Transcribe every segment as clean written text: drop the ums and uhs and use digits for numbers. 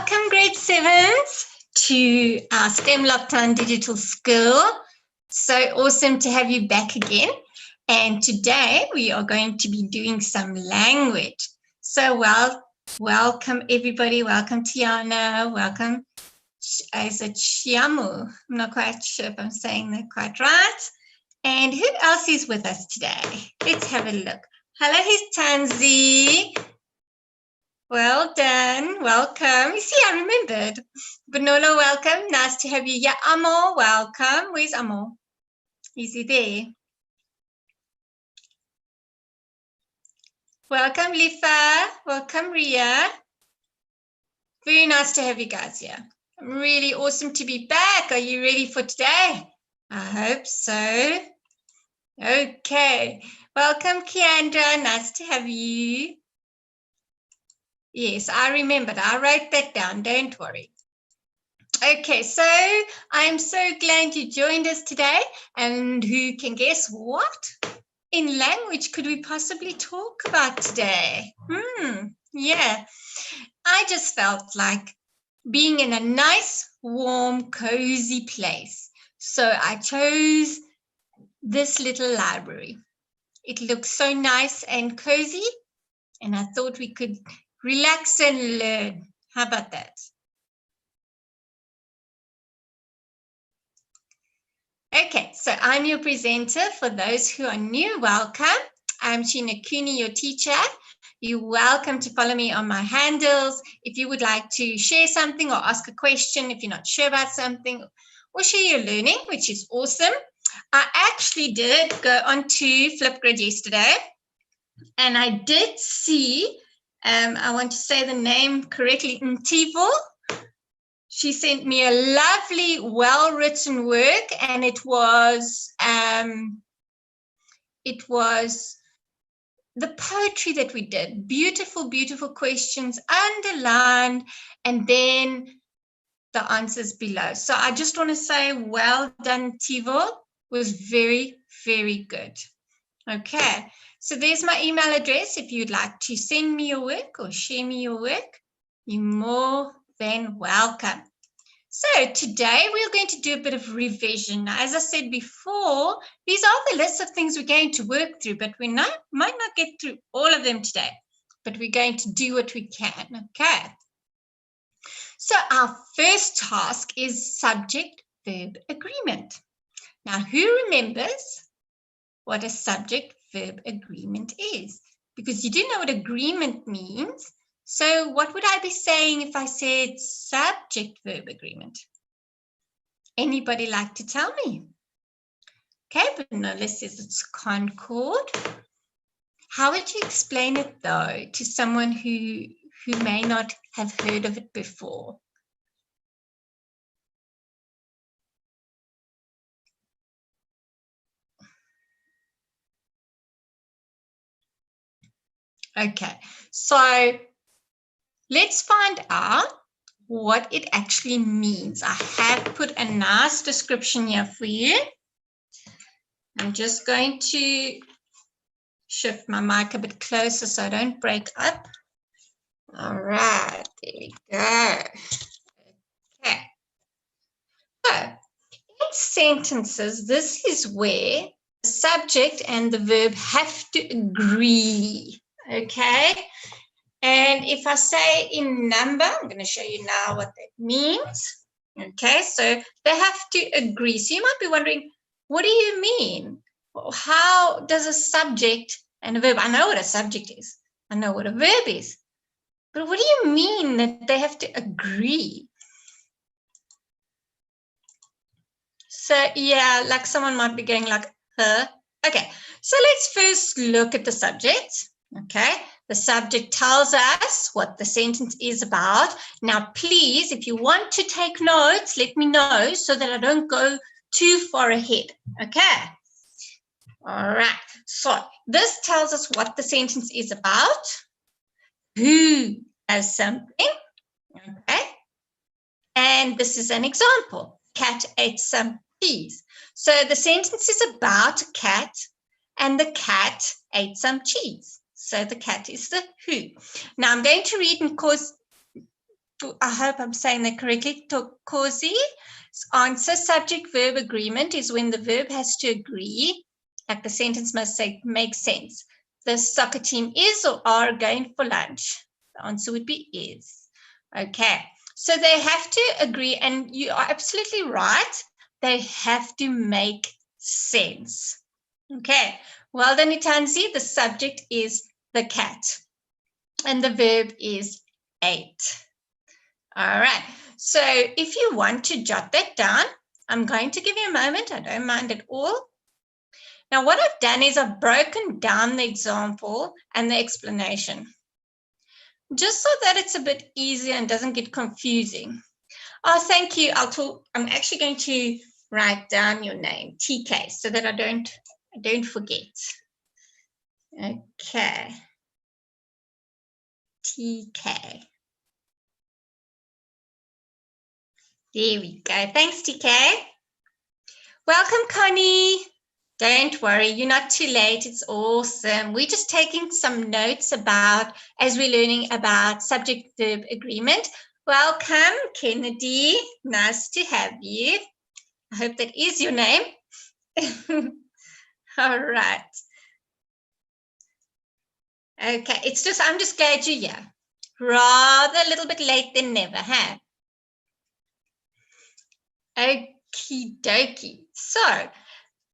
Welcome grade 7s to our STEM Lockdown Digital School. So awesome to have you back again. And today we are going to be doing some language. So welcome everybody. Welcome Tiana. Welcome is it Chiamu? I'm not quite sure if I'm saying that quite right. And who else is with us today? Let's have a look. Hello, here's Tanzi. Well done. Welcome. You see, I remembered. Benolo, welcome. Nice to have you. Yeah, Amo, welcome. Where's Amo? Is he there? Welcome, Lifa. Welcome, Ria. Very nice to have you guys here. Really awesome to be back. Are you ready for today? I hope so. Okay. Welcome, Kiandra. Nice to have you. Yes, I remembered. I wrote that down. Don't worry. Okay, so I'm so glad you joined us today. And who can guess what in language could we possibly talk about today? Yeah, I just felt like being in a nice, warm, cozy place. So I chose this little library. It looks so nice and cozy, and I thought we could relax and learn. How about that? Okay, so I'm your presenter. For those who are new, welcome. I'm Sheena Cooney, your teacher. You're welcome to follow me on my handles. If you would like to share something or ask a question, if you're not sure about something, or share your learning, which is awesome. I actually did go onto Flipgrid yesterday, and I did see, I want to say the name correctly, Ntivo. She sent me a lovely, well-written work, and it was the poetry that we did. Beautiful, beautiful questions underlined, and then the answers below. So I just want to say, well done, Tivo. Was very, very good. Okay, so there's my email address. If you'd like to send me your work or share me your work, you're more than welcome. So today we're going to do a bit of revision. Now, as I said before, these are the list of things we're going to work through, but we might not get through all of them today, but we're going to do what we can, okay? So our first task is subject-verb agreement. Now, who remembers what a subject-verb agreement is? Because you do know what agreement means. So what would I be saying if I said subject-verb agreement? Anybody like to tell me? Okay, but Nola says it's concord. How would you explain it, though, to someone who may not have heard of it before? Okay, so let's find out what it actually means. I have put a nice description here for you. I'm just going to shift my mic a bit closer so I don't break up. All right, there we go. Okay. So in sentences, this is where the subject and the verb have to agree. Okay. And if I say in number, I'm going to show you now what that means. Okay, so they have to agree. So you might be wondering, what do you mean? How does a subject and a verb, I know what a subject is. I know what a verb is. But what do you mean that they have to agree? So yeah, like someone might be going like, huh? Okay, so let's first look at the subject. Okay, the subject tells us what the sentence is about. Now, please, if you want to take notes, let me know so that I don't go too far ahead. Okay. All right. So this tells us what the sentence is about. Who does something? Okay. And this is an example. Cat ate some cheese. So the sentence is about a cat, and the cat ate some cheese. So the cat is the who. Now I'm going to read and cause I hope I'm saying that correctly. Tokozi's answer, subject-verb agreement, is when the verb has to agree, like the sentence must say, make sense. The soccer team is or are going for lunch. The answer would be is. Okay, so they have to agree, and you are absolutely right. They have to make sense. Okay, well done, Itanzi. The subject is the cat, and the verb is ate. All right, so if you want to jot that down, I'm going to give you a moment. I don't mind at all. Now, what I've done is I've broken down the example and the explanation, just so that it's a bit easier and doesn't get confusing. Oh, thank you. I'm actually going to write down your name, TK, so that I don't forget. Okay. TK. There we go. Thanks, TK. Welcome, Connie. Don't worry, you're not too late. It's awesome. We're just taking some notes as we're learning about subject-verb agreement. Welcome, Kennedy. Nice to have you. I hope that is your name. All right. Okay, I'm just glad you're here. Rather a little bit late than never, huh? Okie dokie. So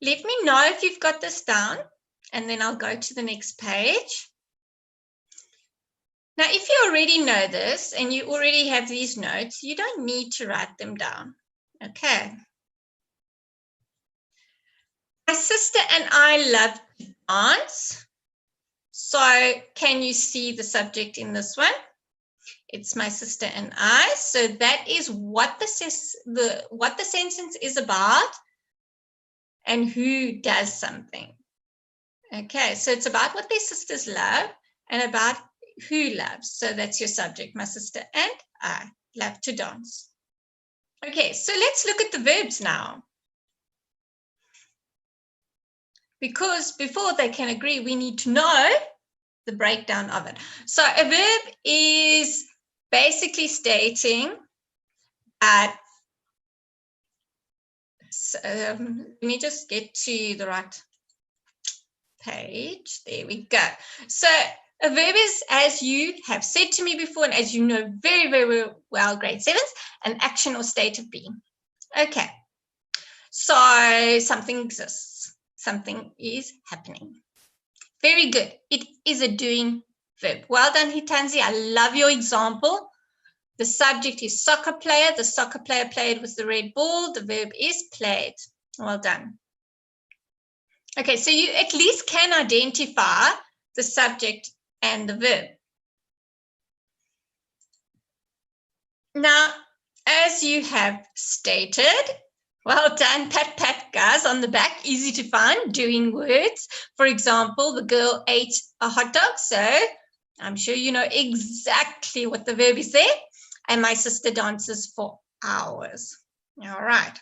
let me know if you've got this down, and then I'll go to the next page. Now, if you already know this and you already have these notes, you don't need to write them down. Okay. My sister and I love to dance. So can you see the subject in this one? It's my sister and I. So that is what the sentence is about and who does something. Okay, so it's about what their sisters love and about who loves. So that's your subject. My sister and I love to dance. Okay, so let's look at the verbs now. Because before they can agree, we need to know the breakdown of it. So a verb is basically stating that, let me just get to the right page. There we go. So a verb is, as you have said to me before, and as you know very, very well, grade 7s, an action or state of being. Okay. So something exists. Something is happening. Very good. It is a doing verb. Well done, Hitanzi. I love your example. The subject is soccer player. The soccer player played with the red ball. The verb is played. Well done. Okay, so you at least can identify the subject and the verb. Now, as you have stated, well done, pat, pat, guys, on the back, easy to find, doing words. For example, the girl ate a hot dog, so I'm sure you know exactly what the verb is there. And my sister dances for hours. All right.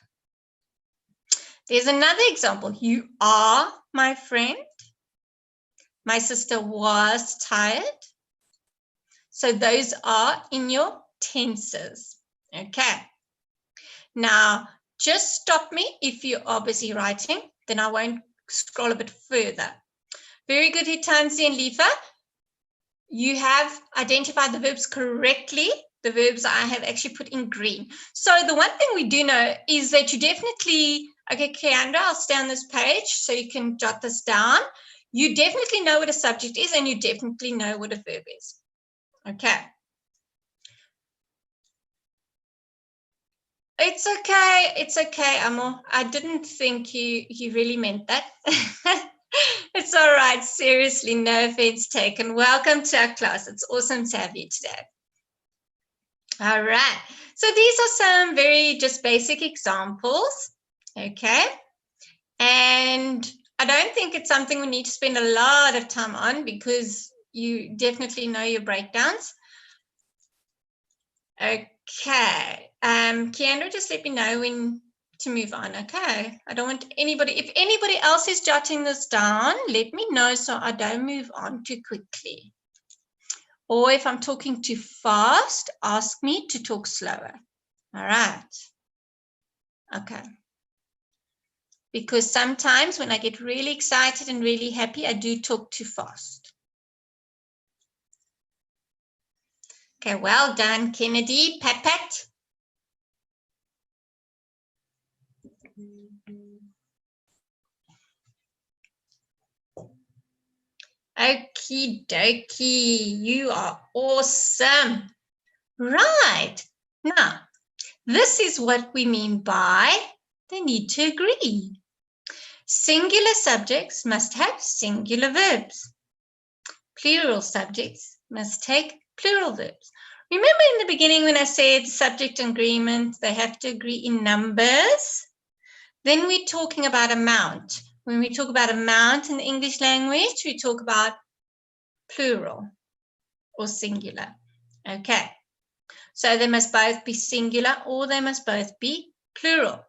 There's another example. You are my friend. My sister was tired. So those are in your tenses. Okay. Now, just stop me if you are busy writing, then I won't scroll a bit further. Very good, Hitanzi and Lifa. You have identified the verbs correctly. The verbs I have actually put in green. So the one thing we do know is that you definitely, okay, Keandra, I'll stay on this page so you can jot this down. You definitely know what a subject is and you definitely know what a verb is. Okay. It's okay. It's okay, Amo. I didn't think you really meant that. It's all right. Seriously, no offense taken. Welcome to our class. It's awesome to have you today. All right. So these are some very just basic examples. Okay. And I don't think it's something we need to spend a lot of time on because you definitely know your breakdowns. Okay. Keandra, just let me know when to move on. Okay. I don't want anybody, if anybody else is jotting this down, let me know so I don't move on too quickly. Or if I'm talking too fast, ask me to talk slower. All right. Okay. Because sometimes when I get really excited and really happy, I do talk too fast. Okay, well done, Kennedy. Pat, pat. Okie dokie, you are awesome. Right. Now, this is what we mean by they need to agree. Singular subjects must have singular verbs. Plural subjects must take plural verbs. Remember in the beginning when I said subject agreement, they have to agree in numbers? Then we're talking about amount. When we talk about amount in the English language, we talk about plural or singular. Okay. So they must both be singular or they must both be plural.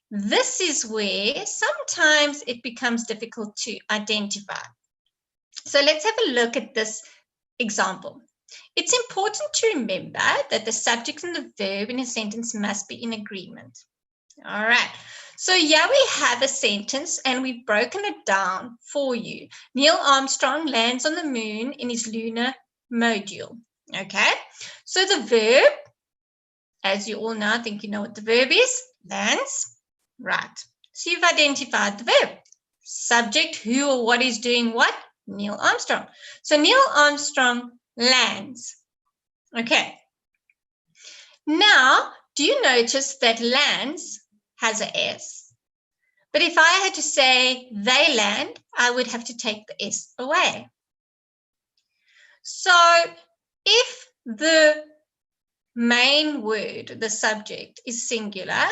This is where sometimes it becomes difficult to identify. So let's have a look at this example. It's important to remember that the subject and the verb in a sentence must be in agreement. All right. So here we have a sentence and we've broken it down for you. Neil Armstrong lands on the moon in his lunar module. Okay. So the verb, as you all know, I think you know what the verb is, lands. Right. So you've identified the verb. Subject, who or what is doing what? Neil Armstrong. So Neil Armstrong lands. Okay. Now, do you notice that lands has a S? But if I had to say they land, I would have to take the S away. So if the main word, the subject, is singular,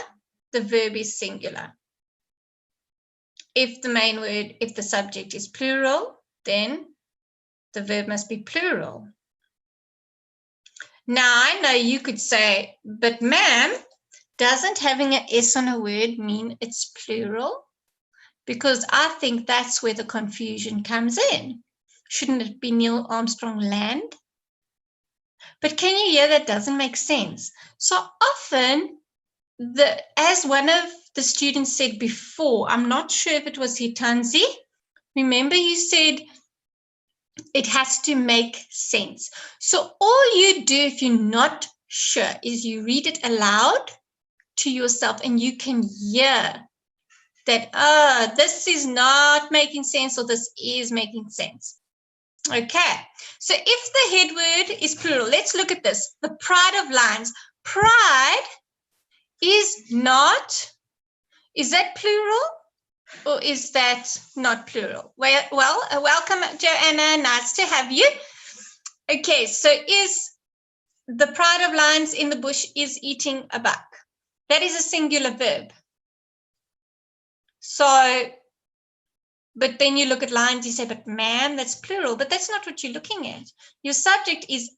the verb is singular. If the main word, if the subject is plural, then the verb must be plural. Now, I know you could say, but ma'am, doesn't having an S on a word mean it's plural? Because I think that's where the confusion comes in. Shouldn't it be Neil Armstrong land? But can you hear that doesn't make sense? So often, as one of the students said before, I'm not sure if it was Hitanzi, remember you said it has to make sense. So all you do if you're not sure is you read it aloud to yourself and you can hear that, this is not making sense or this is making sense. Okay, so if the head word is plural, let's look at this. The pride of lions. Pride is not, is that plural or is that not plural? Well, welcome, Joanna. Nice to have you. Okay, so is the pride of lions in the bush is eating a buck. That is a singular verb. So, but then you look at lions, you say, but ma'am, that's plural. But that's not what you're looking at. Your subject is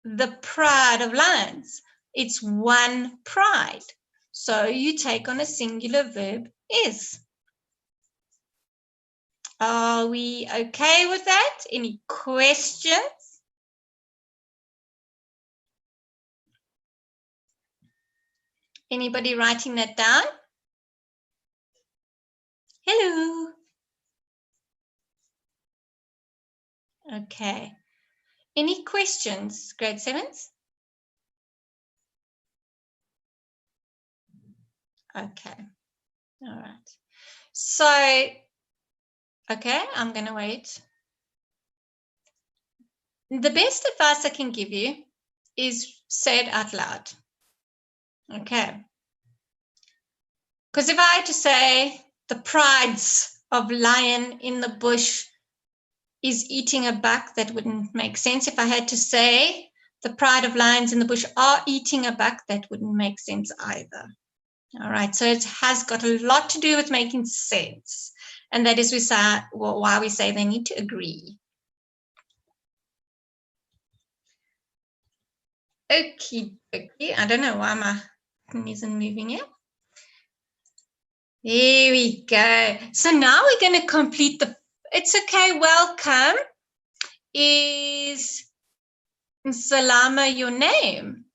the pride of lions. It's one pride. So you take on a singular verb is. Are we okay with that? Any questions? Anybody writing that down? Hello. Okay. Any questions, grade 7s? Okay. All right. So, okay, I'm going to wait. The best advice I can give you is say it out loud. Okay. Because if I had to say the prides of lion in the bush is eating a buck, that wouldn't make sense. If I had to say the pride of lions in the bush are eating a buck, that wouldn't make sense either. All right, so it has got a lot to do with making sense. And that is why we say they need to agree. Okay. I don't know why my thing isn't moving yet. There we go. So now we're going to complete the, it's okay, welcome, is Salama your name?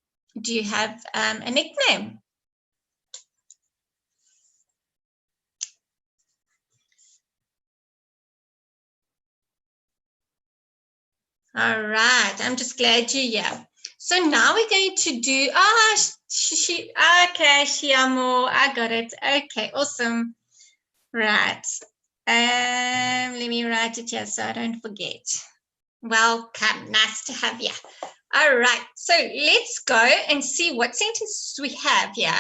Do you have a nickname? All right, I'm just glad you're here. So now we're going to do, okay, Shiamo, I got it. Okay, awesome. Right. Let me write it here so I don't forget. Welcome, nice to have you. All right, so let's go and see what sentences we have here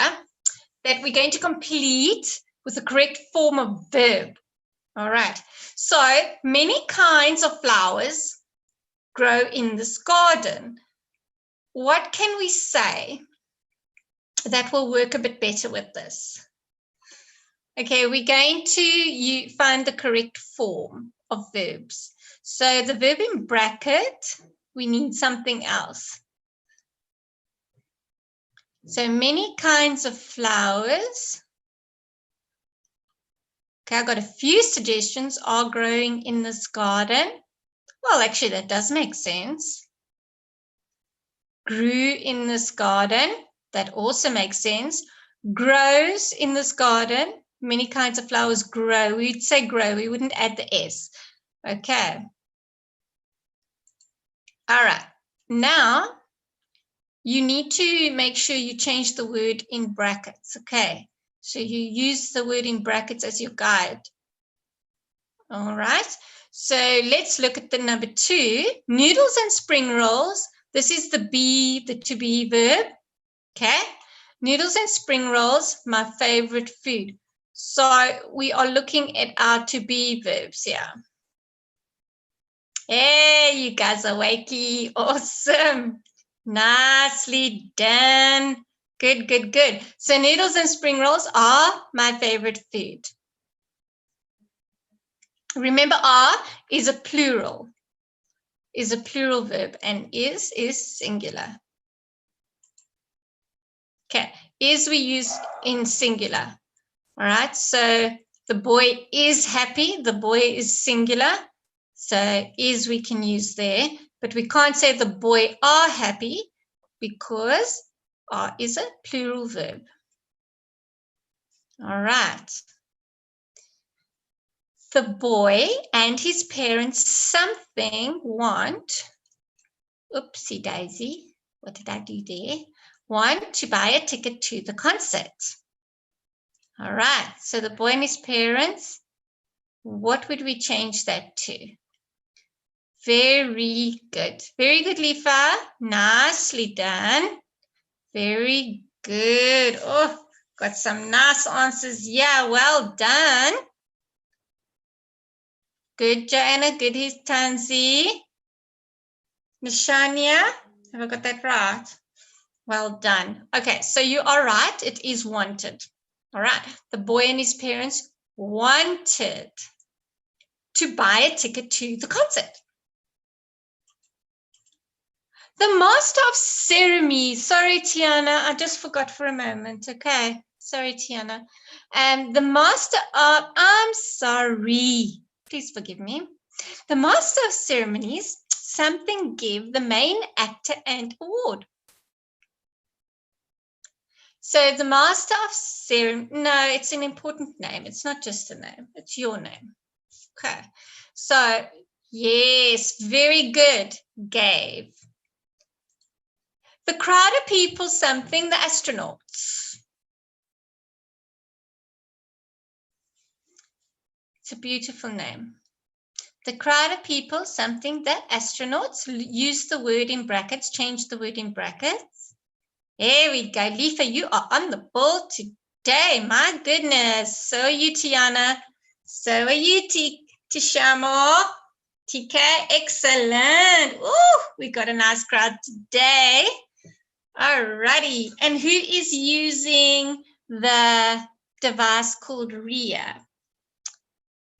that we're going to complete with the correct form of verb. All right, so many kinds of flowers grow in this garden. What can we say that will work a bit better with this? Okay, we're going to find the correct form of verbs. So the verb in bracket, we need something else. So many kinds of flowers. Okay, I got a few suggestions are growing in this garden. Well, actually, that does make sense. Grew in this garden. That also makes sense. Grows in this garden. Many kinds of flowers grow. We'd say grow. We wouldn't add the S. Okay. All right. Now, you need to make sure you change the word in brackets. Okay. So you use the word in brackets as your guide. All right. So let's look at the number 2. Noodles and spring rolls. This is the be, the to be verb. Okay. Noodles and spring rolls, my favorite food. So we are looking at our to be verbs here. Hey, you guys are wakey. Awesome. Nicely done. Good, good, good. So noodles and spring rolls are my favorite food. Remember, are is a plural verb, and is singular. Okay, is we use in singular. All right, so the boy is happy. The boy is singular. So is we can use there, but we can't say the boy are happy because are is a plural verb. All right. The boy and his parents something want. Oopsie daisy. What did I do there? Want to buy a ticket to the concert. All right. So the boy and his parents, what would we change that to? Very good. Very good, Lifa. Nicely done. Very good. Oh, got some nice answers. Yeah, well done. Good, Joanna. Good, Tanzi. Nishania, have I got that right? Well done. Okay, so you are right. It is wanted. All right. The boy and his parents wanted to buy a ticket to the concert. The master of ceremonies. Sorry, Tiana. I just forgot for a moment. Okay. Sorry, Tiana. The master of, I'm sorry. Please forgive me. The master of ceremonies, something give the main actor an award. So the master of ceremonies, no, it's an important name. It's not just a name. It's your name. Okay. So, yes, very good. Gave. The crowd of people something, the astronauts. It's a beautiful name. The crowd of people something, the astronauts. Use the word in brackets, change the word in brackets. There we go. Lifa, you are on the ball today. My goodness. So are you, Tiana. So are you, Tishamo. TK, excellent. Ooh, we got a nice crowd today. All righty. And who is using the device called RIA?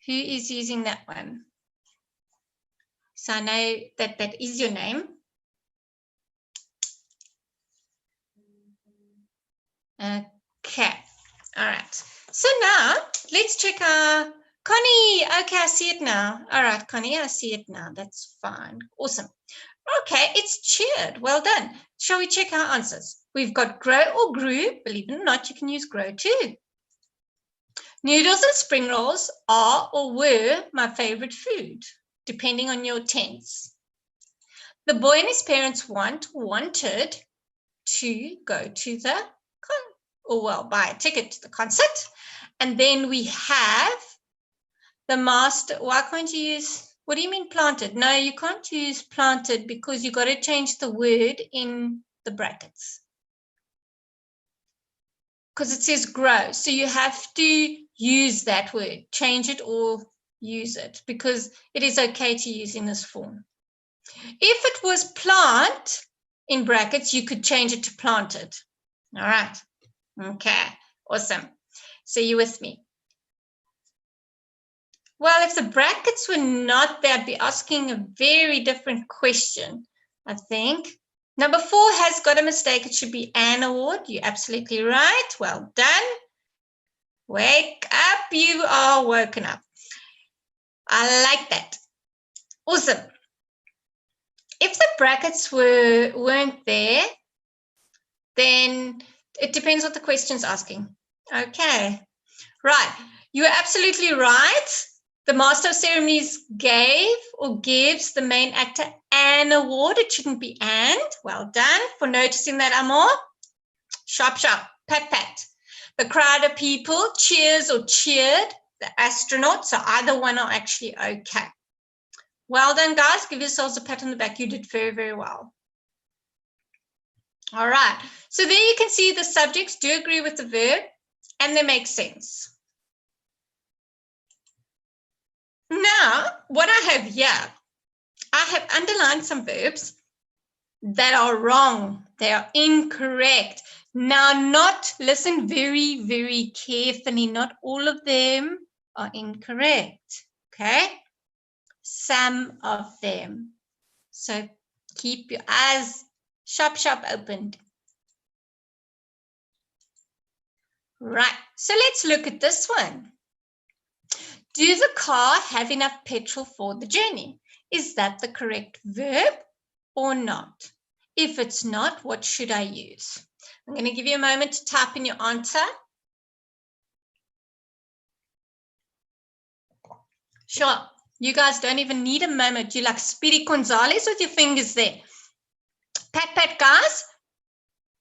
Who is using that one? So I know that that is your name. Okay. All right. So now let's check our Connie. Okay, I see it now. All right, Connie, I see it now. That's fine. Awesome. Okay, it's cheered. Well done. Shall we check our answers? We've got grow or grew. Believe it or not, you can use grow too. Noodles and spring rolls are or were my favorite food, depending on your tense. The boy and his parents wanted to go to the buy a ticket to the concert. And then we have the master. Why can't you use, what do you mean planted? No, you can't use planted because you got to change the word in the brackets. Because it says grow. So you have to use that word, change it or use it, because it is okay to use in this form. If it was plant in brackets, you could change it to planted. All right. Okay, awesome. So you with me? Well, if the brackets were not there, I'd be asking a very different question, I think. Number 4 has got a mistake. It should be an award. You're absolutely right. Well done. Wake up. You are woken up. I like that. Awesome. If the brackets weren't there, then it depends what the question's asking. Okay. Right. You are absolutely right. The Master of Ceremonies gave or gives the main actor an award. It shouldn't be and. Well done for noticing that, Amor. Sharp, sharp. Pat, pat. The crowd of people cheers or cheered the astronaut. So either one are actually okay. Well done, guys. Give yourselves a pat on the back. You did very, very well. All right. So there you can see the subjects do agree with the verb and they make sense. Now, what I have here, I have underlined some verbs that are wrong. They are incorrect. Now, listen very, very carefully. Not all of them are incorrect, okay? Some of them. So keep your eyes sharp, sharp opened. Right, so let's look at this one. Do the car have enough petrol for the journey? Is that the correct verb or not? If it's not, what should I use? I'm going to give you a moment to type in your answer. Sure, you guys don't even need a moment. You're like Speedy Gonzalez with your fingers there. Pat, pat, guys.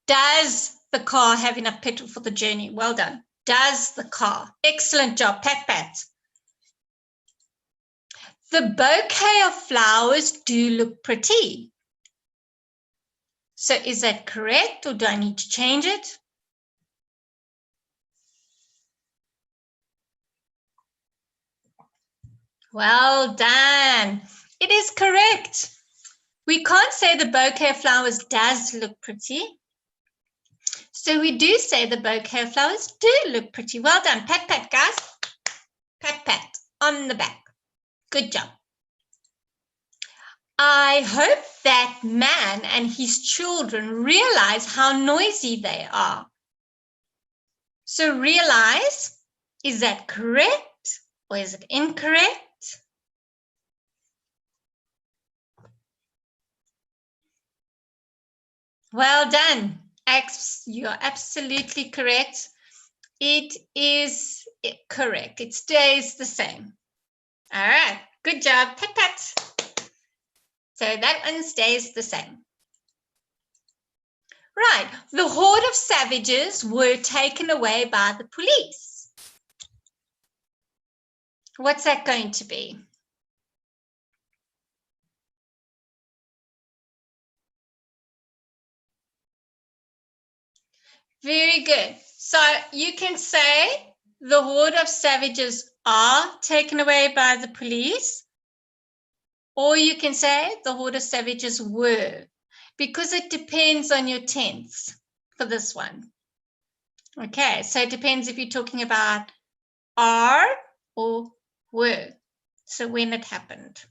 Does the car have enough petrol for the journey? Well done. Does the car? Excellent job. Pat, pat. The bouquet of flowers do look pretty. So is that correct or do I need to change it? Well done. It is correct. We can't say the bouquet of flowers does look pretty. So we do say the bouquet of flowers do look pretty. Well done. Pat, pat, guys. Pat, pat on the back. Good job. I hope that man and his children realize how noisy they are. So realize, is that correct or is it incorrect? Well done. You're absolutely correct. It is correct. It stays the same. All right. Good job. Pat, pat. So that one stays the same. Right. The horde of savages were taken away by the police. What's that going to be? Very good. So you can say the horde of savages are taken away by the police, or you can say the horde of savages were, because it depends on your tense for this one. Okay, so it depends if you're talking about are or were. So when it happened.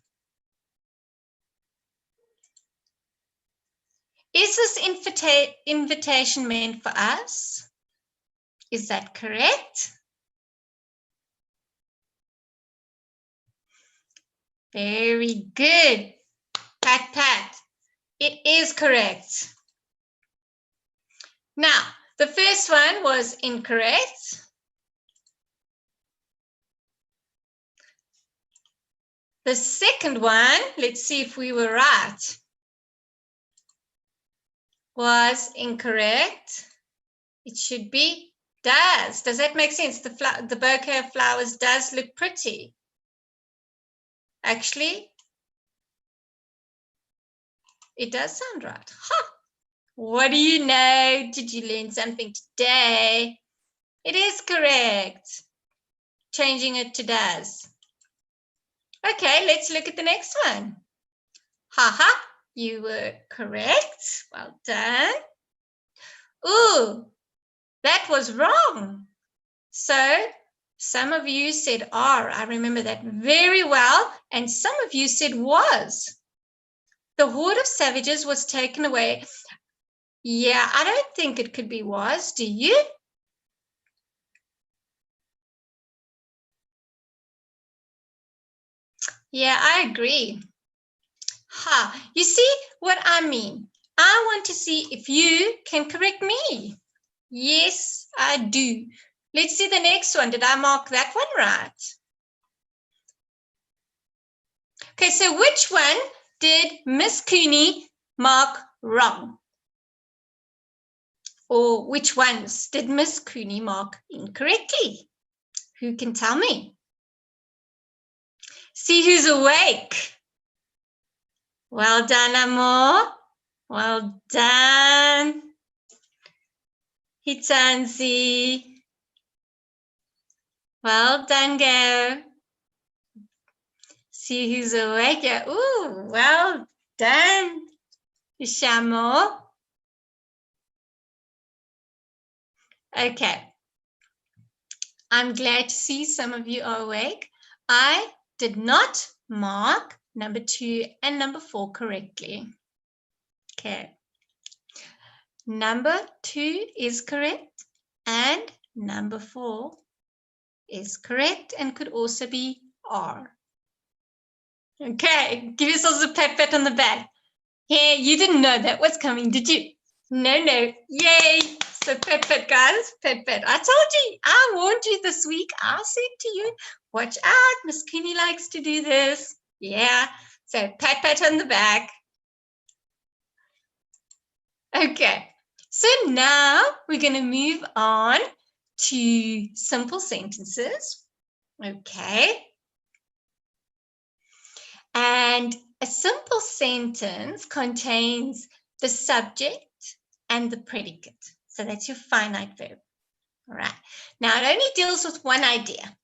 Is this invitation meant for us? Is that correct? Very good. Pat, pat. It is correct. Now, the first one was incorrect. The second one, let's see if we were right, was incorrect. It should be does. Does that make sense? The bouquet of flowers does look pretty. Actually, it does sound right. Huh. What do you know? Did you learn something today? It is correct. Changing it to does. Okay, let's look at the next one. Haha, you were correct. Well done. Ooh, that was wrong. So some of you said are. I remember that very well. And some of you said was. The horde of savages was taken away. Yeah, I don't think it could be was. Do you? Yeah, I agree. Ha, you see what I mean? I want to see if you can correct me. Yes, I do. Let's see the next one. Did I mark that one right? Okay, so which one did Miss Cooney mark wrong? Or which ones did Miss Cooney mark incorrectly? Who can tell me? See who's awake. Well done, Amor. Well done. Hitanzi. Well done, Gail. See who's awake. Yeah. Ooh, well done, Shamo. Okay. I'm glad to see some of you are awake. I did not mark number 2 and number 4 correctly. Okay. Number 2 is correct and number 4 is correct and could also be are. Okay, give yourselves a pat on the back. Hey, you didn't know that was coming, did you? No. Yay. So pat, guys. Pat. I told you. I warned you this week. I said to you, watch out. Miss Cooney likes to do this. Yeah. So pat on the back. Okay. So now we're going to move on to simple sentences. Okay. And a simple sentence contains the subject and the predicate. So that's your finite verb. All right. Now, it only deals with one idea.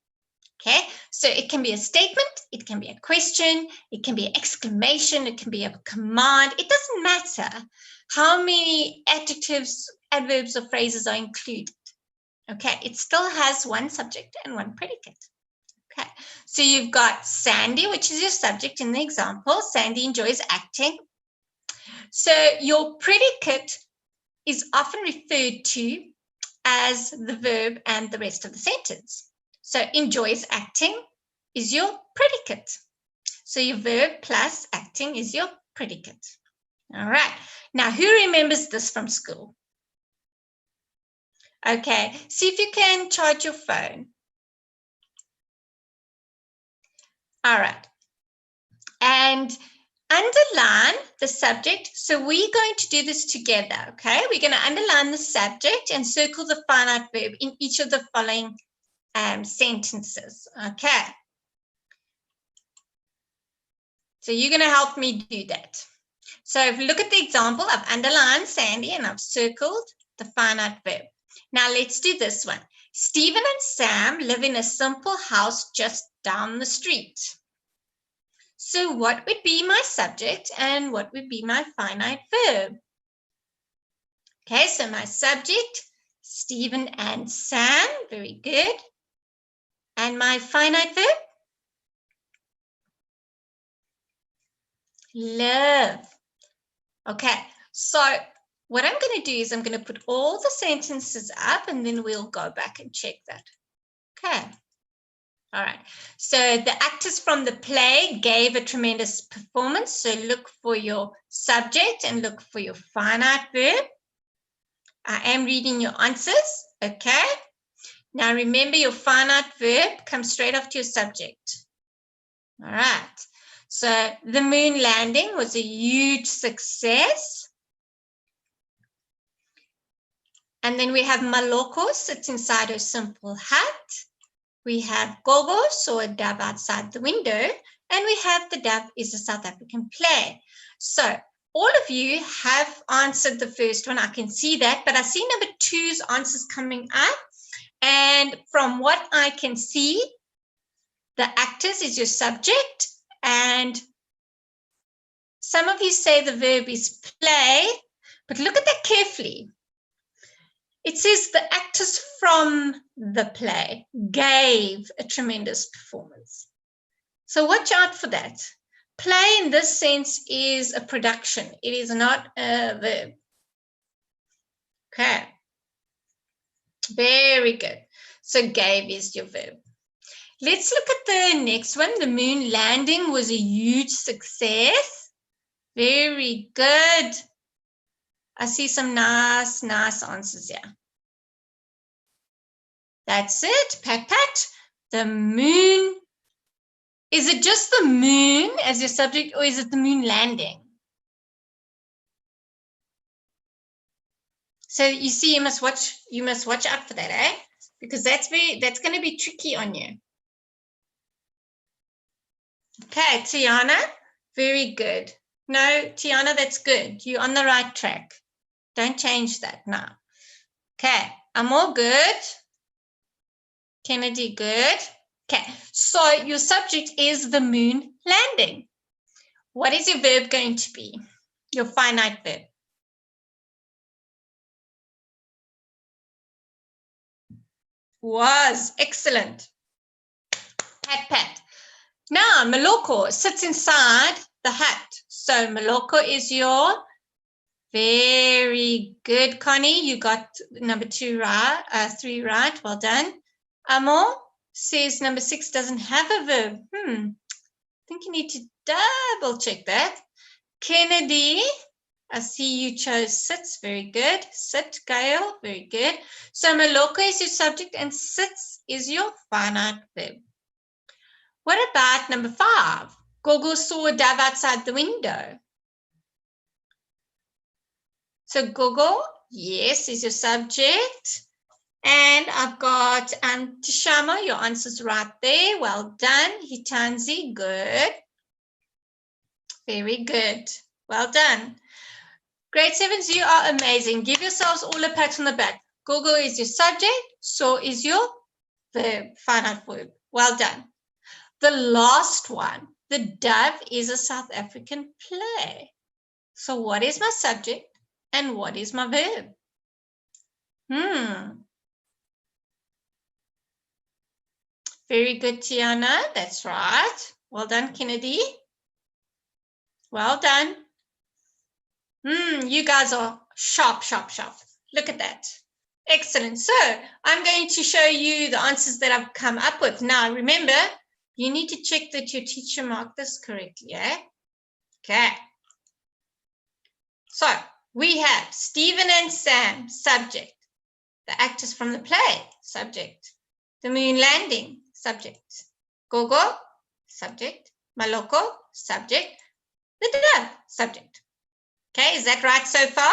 Okay. So it can be a statement. It can be a question. It can be an exclamation. It can be a command. It doesn't matter how many adjectives, adverbs, or phrases are included. Okay. It still has one subject and one predicate. Okay, so you've got Sandy, which is your subject in the example. Sandy enjoys acting. So your predicate is often referred to as the verb and the rest of the sentence. So enjoys acting is your predicate. So your verb plus acting is your predicate. All right. Now, who remembers this from school? Okay, see if you can charge your phone. All right. And underline the subject. So we're going to do this together, okay? We're going to underline the subject and circle the finite verb in each of the following sentences, okay? So you're going to help me do that. So if you look at the example, I've underlined Sandy and I've circled the finite verb. Now let's do this one. Stephen and Sam live in a simple house just down the street. So what would be my subject and what would be my finite verb? Okay, so my subject, Stephen and Sam, very good. And my finite verb? Live. Okay, so what I'm going to do is I'm going to put all the sentences up and then we'll go back and check that. Okay. All right. So the actors from the play gave a tremendous performance. So look for your subject and look for your finite verb. I am reading your answers. Okay. Now remember, your finite verb comes straight after your subject. All right. So the moon landing was a huge success. And then we have Maloko sits inside her simple hat. We have Gogo saw a dove outside the window. And we have the dove is a South African play. So all of you have answered the first one. I can see that. But I see number 2's answers coming up. And from what I can see, the actors is your subject. And some of you say the verb is play. But look at that carefully. It says the actors from the play gave a tremendous performance. So watch out for that. Play in this sense is a production. It is not a verb. Okay. Very good. So gave is your verb. Let's look at the next one. The moon landing was a huge success. Very good. I see some nice answers here. That's it. Pat. The moon. Is it just the moon as your subject or is it the moon landing? So you see, you must watch out for that, eh? Because that's going to be tricky on you. Okay, Tiana, very good. No, Tiana, that's good. You're on the right track. Don't change that now. Okay, I'm all good. Kennedy, good. Okay, so your subject is the moon landing. What is your verb going to be? Your finite verb. Was excellent. Pat. Now, Maloko sits inside the hat. So Maloko is your very good, Connie. You got number 3 right. Well done. Amo says number 6 doesn't have a verb. I think you need to double check that. Kennedy, I see you chose sits. Very good. Sit, Gail. Very good. So Maloko is your subject and sits is your finite verb. What about number 5? Gogo saw a dove outside the window. So Gogo, yes, is your subject. And I've got Tishama, your answer's right there. Well done. Hitanzi, good. Very good. Well done. Grade 7s, you are amazing. Give yourselves all a pat on the back. Gogo is your subject. So is your verb, finite verb. Well done. The last one, the dove is a South African play. So what is my subject and what is my verb? Very good, Tiana. That's right. Well done, Kennedy. Well done. You guys are sharp. Look at that. Excellent. So I'm going to show you the answers that I've come up with. Now, remember, you need to check that your teacher marked this correctly, eh? Okay. So we have Stephen and Sam, subject. The actors from the play, subject. The moon landing, subject. Gogo, subject. Maloko, subject. The dove, subject. Okay, is that right so far?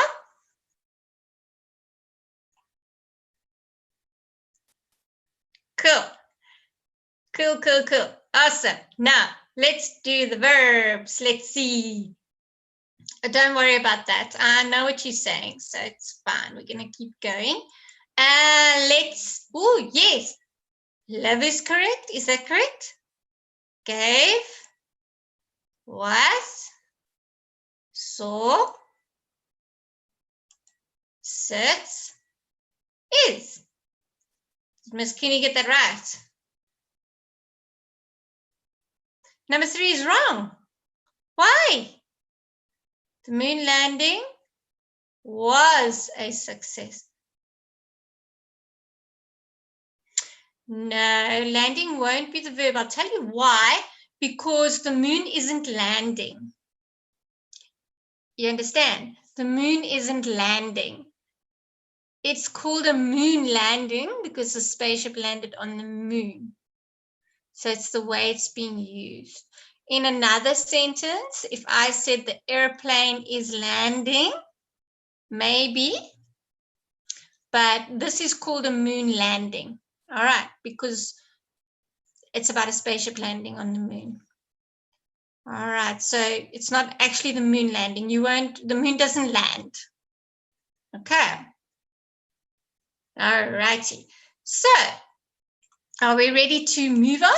Cool. Awesome. Now, let's do the verbs. Let's see. Don't worry about that. I know what you're saying, so it's fine. We're going to keep going. Yes. Love is correct. Is that correct? Gave. Was. Saw. Sits. Is. Did Miss Kenny get that right? Number 3 is wrong. Why? The moon landing was a success. No, landing won't be the verb. I'll tell you why. Because the moon isn't landing. You understand? The moon isn't landing. It's called a moon landing because the spaceship landed on the moon. So it's the way it's being used. In another sentence, if I said the airplane is landing, maybe, but this is called a moon landing. All right, because it's about a spaceship landing on the moon. All right, so it's not actually the moon landing. The moon doesn't land. Okay. All righty. So, are we ready to move on?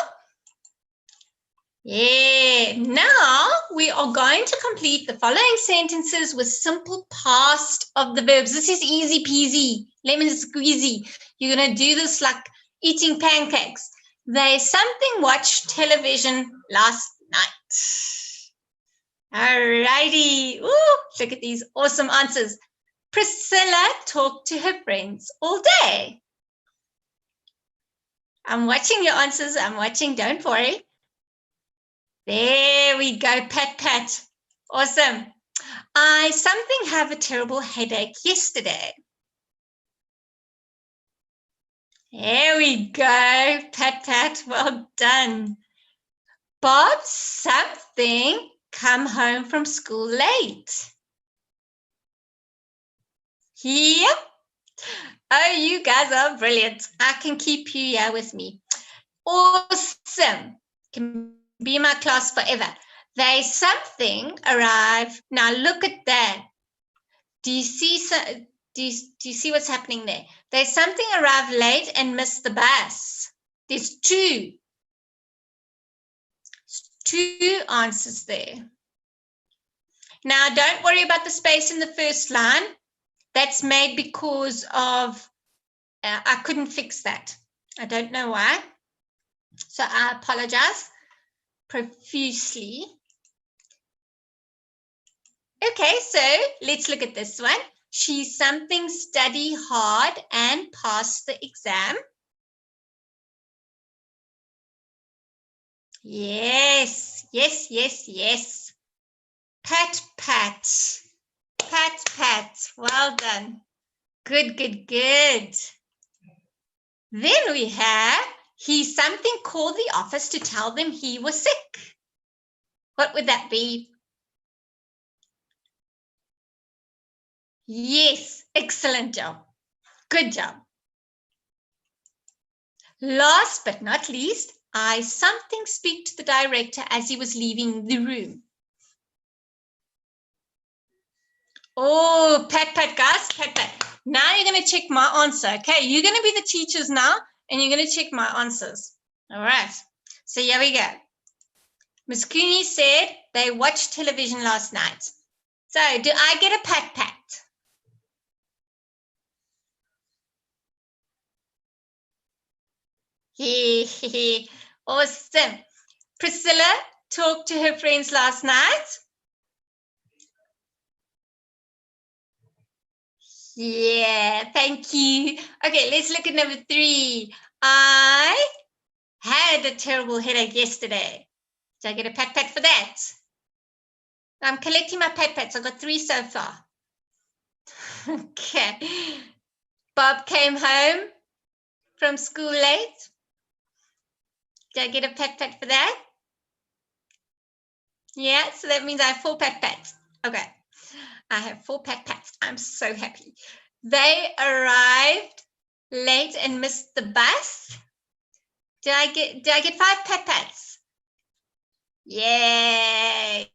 Yeah. Now we are going to complete the following sentences with simple past of the verbs. This is easy peasy, lemon squeezy. You're going to do this like eating pancakes. They something watched television last night. All righty. Ooh, look at these awesome answers. Priscilla talked to her friends all day. I'm watching your answers. I'm watching. Don't worry. There we go. Pat, pat. Awesome. I something have a terrible headache yesterday. There we go. Pat, pat. Well done. Bob something come home from school late. Yep. Oh, you guys are brilliant. I can keep you here with me. Awesome. Can be in my class forever. They something arrive. Now look at that. Do you see what's happening there? They something arrive late and miss the bus. There's two answers there. Now don't worry about the space in the first line. That's made because of I couldn't fix that. I don't know why. So I apologize profusely. Okay, so let's look at this one. She something study hard and passed the exam. Yes, yes, yes, yes. Pat, pat. Pat, pat. Well done. Good, good, good. Then we have, he something called the office to tell them he was sick. What would that be? Yes, excellent job. Good job. Last but not least, I something speak to the director as he was leaving the room. Oh, pat, pat, guys, pat, pat. Now you're going to check my answer. Okay, you're going to be the teachers now, and you're going to check my answers. All right, so here we go. Miss Cooney said they watched television last night. So do I get a pat, pat? Awesome. Priscilla talked to her friends last night. Yeah, thank you. Okay, let's look at number 3. I had a terrible headache yesterday. Did I get a pat pat for that? I'm collecting my pat pats. I've got 3 so far. Okay. Bob came home from school late. Did I get a pat pat for that? Yeah, so that means I have 4 pat pats. Okay. I have 4 pat pats. I'm so happy. They arrived late and missed the bus. Did I get 5 pat pats? Yay!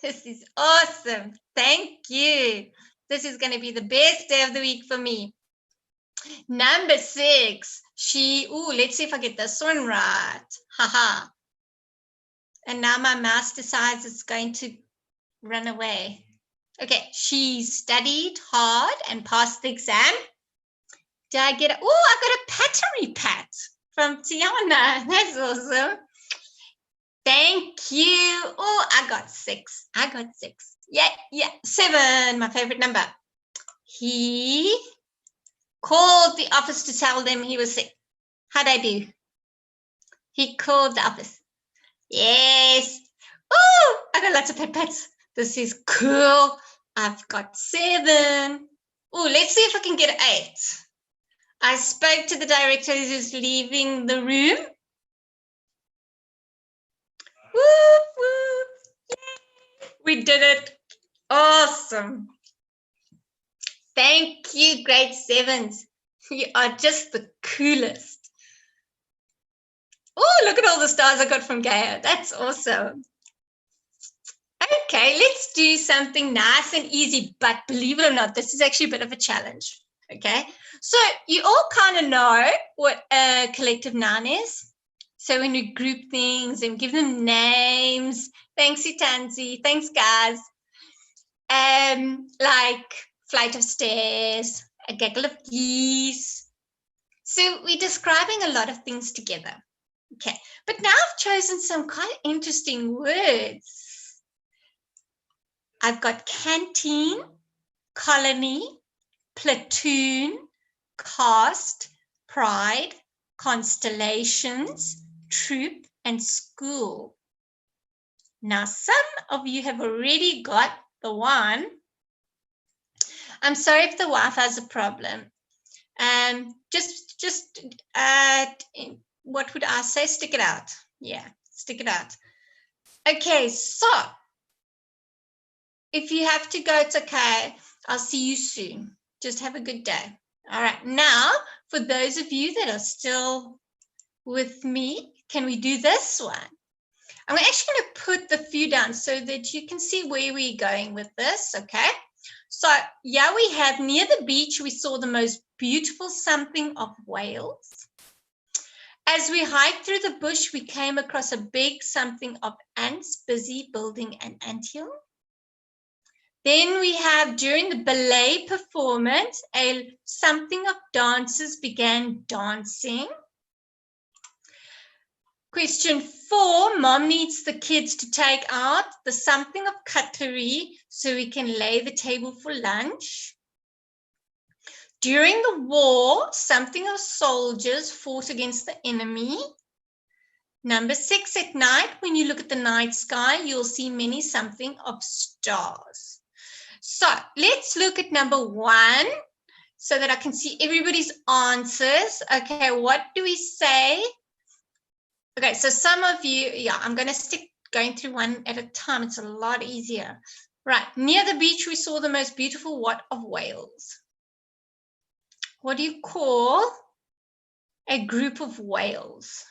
This is awesome. Thank you. This is going to be the best day of the week for me. Number 6. Let's see if I get this one right. Haha. And now my mouse decides it's going to run away. Okay, she studied hard and passed the exam. Did I get I got a pattery pat from Tiana. That's awesome. Thank you. Oh, I got 6. Yeah, 7, my favorite number. He called the office to tell them he was sick. How'd I do? He called the office. Yes. Oh, I got lots of pat-pats. This is cool. I've got 7. Oh, let's see if I can get 8. I spoke to the director who's leaving the room. Whoop, whoop. Yay. We did it. Awesome. Thank you, grade 7s. You are just the coolest. Oh, look at all the stars I got from Gaia. That's awesome. Okay, let's do something nice and easy, but believe it or not, this is actually a bit of a challenge. Okay, so you all kind of know what a collective noun is. So when we group things and give them names, thanks Itanzi, thanks guys. Like flight of stairs, a gaggle of geese. So we're describing a lot of things together. Okay, but now I've chosen some quite interesting words. I've got canteen, colony, platoon, cast, pride, constellations, troop, and school. Now, some of you have already got the one. I'm sorry if the Wi-Fi is a problem. What would I say? Stick it out. Yeah, stick it out. Okay, so if you have to go, it's okay. I'll see you soon. Just have a good day. All right. Now, for those of you that are still with me, can we do this one? I'm actually going to put the few down so that you can see where we're going with this, okay? So, yeah, we have near the beach, we saw the most beautiful something of Wales. As we hiked through the bush, we came across a big something of ants busy building an anthill. Then we have during the ballet performance, something of dancers began dancing. Question 4, Mom needs the kids to take out the something of cutlery so we can lay the table for lunch. During the war, something of soldiers fought against the enemy. Number 6, at night, when you look at the night sky, you'll see many something of stars. So let's look at number 1 so that I can see everybody's answers. Okay, what do we say? Okay, so some of you, yeah, I'm going to stick going through one at a time. It's a lot easier. Right, near the beach, we saw the most beautiful what of Wales? What do you call a group of whales?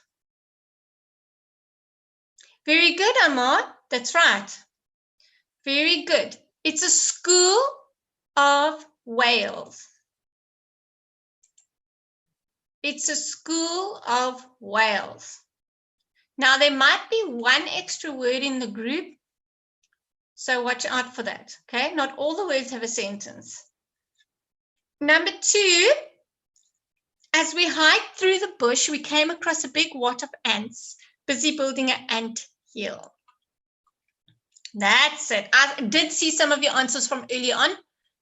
Very good, Amar. That's right. Very good. It's a school of whales. It's a school of whales. Now, there might be one extra word in the group, so watch out for that, okay? Not all the words have a sentence. Number 2, as we hiked through the bush, we came across a big wat of ants busy building an ant hill. That's it. I did see some of your answers from early on,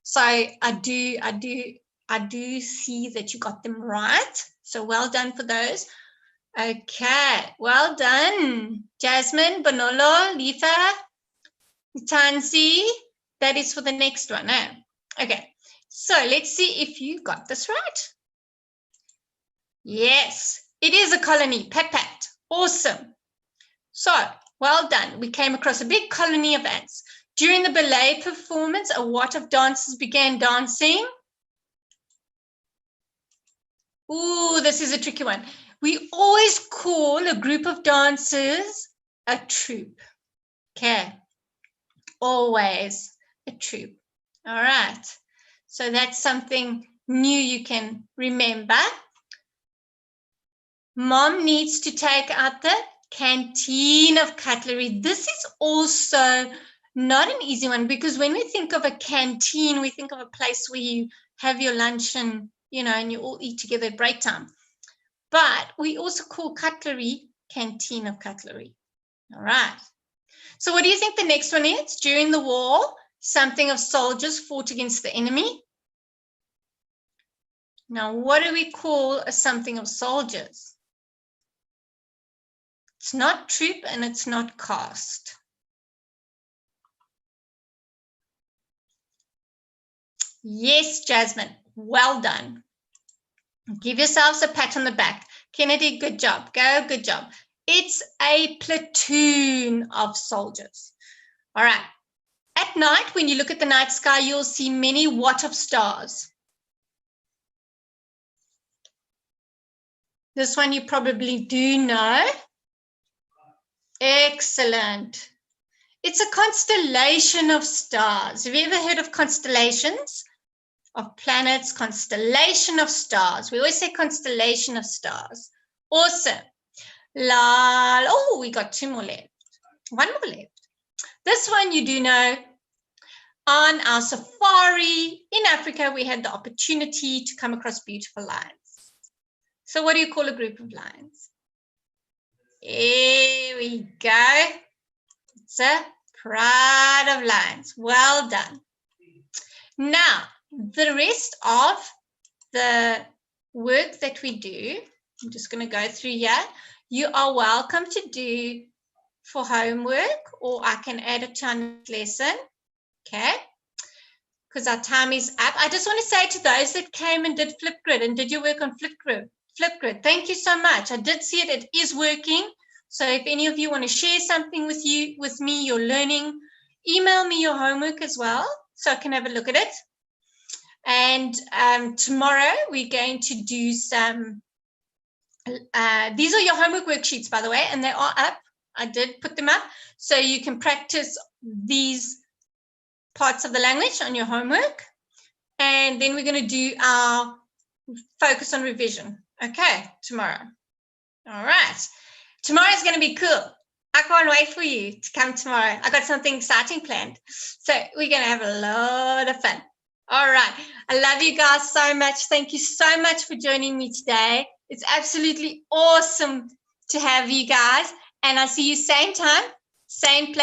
so I do see that you got them right. So well done for those. Okay, well done. Jasmine, Bonolo, Lifa, Tansi. That is for the next one. Eh? Okay, so let's see if you got this right. Yes, it is a colony. Pat, pat. Awesome. So, well done. We came across a big colony of ants. During the ballet performance, a wat of dancers began dancing. Ooh, this is a tricky one. We always call a group of dancers a troupe. Okay, always a troupe. All right, so that's something new you can remember. Mom needs to take out the canteen of cutlery. This is also not an easy one because when we think of a canteen, we think of a place where you have your lunch and, you know, and you all eat together at break time. But we also call cutlery canteen of cutlery. All right. So what do you think the next one is? During the war, something of soldiers fought against the enemy. Now, what do we call a something of soldiers? It's not troop and it's not cast. Yes, Jasmine, well done. Give yourselves a pat on the back. Kennedy, good job. Go, good job. It's a platoon of soldiers. All right. At night, when you look at the night sky, you'll see many what of stars? This one you probably do know. Excellent. It's a constellation of stars. Have you ever heard of constellations of planets? Constellation of stars. We always say constellation of stars. Awesome. Oh, we got two more left. One more left. This one you do know. On our safari in Africa, we had the opportunity to come across beautiful lions. So what do you call a group of lions? Here we go. It's a pride of lions. Well done. Now, the rest of the work that we do, I'm just going to go through here. You are welcome to do for homework, or I can add it to our next lesson. Okay, because our time is up. I just want to say to those that came and did Flipgrid and did your work on Flipgrid, thank you so much. I did see it. It is working. So if any of you want to share something with me, your learning, email me your homework as well so I can have a look at it. And tomorrow we're going to do some, these are your homework worksheets, by the way, and they are up. I did put them up so you can practice these parts of the language on your homework. And then we're going to do our focus on revision. Okay, tomorrow. All right. Tomorrow is going to be cool. I can't wait for you to come tomorrow. I got something exciting planned. So we're going to have a lot of fun. All right. I love you guys so much. Thank you so much for joining me today. It's absolutely awesome to have you guys. And I'll see you same time, same place.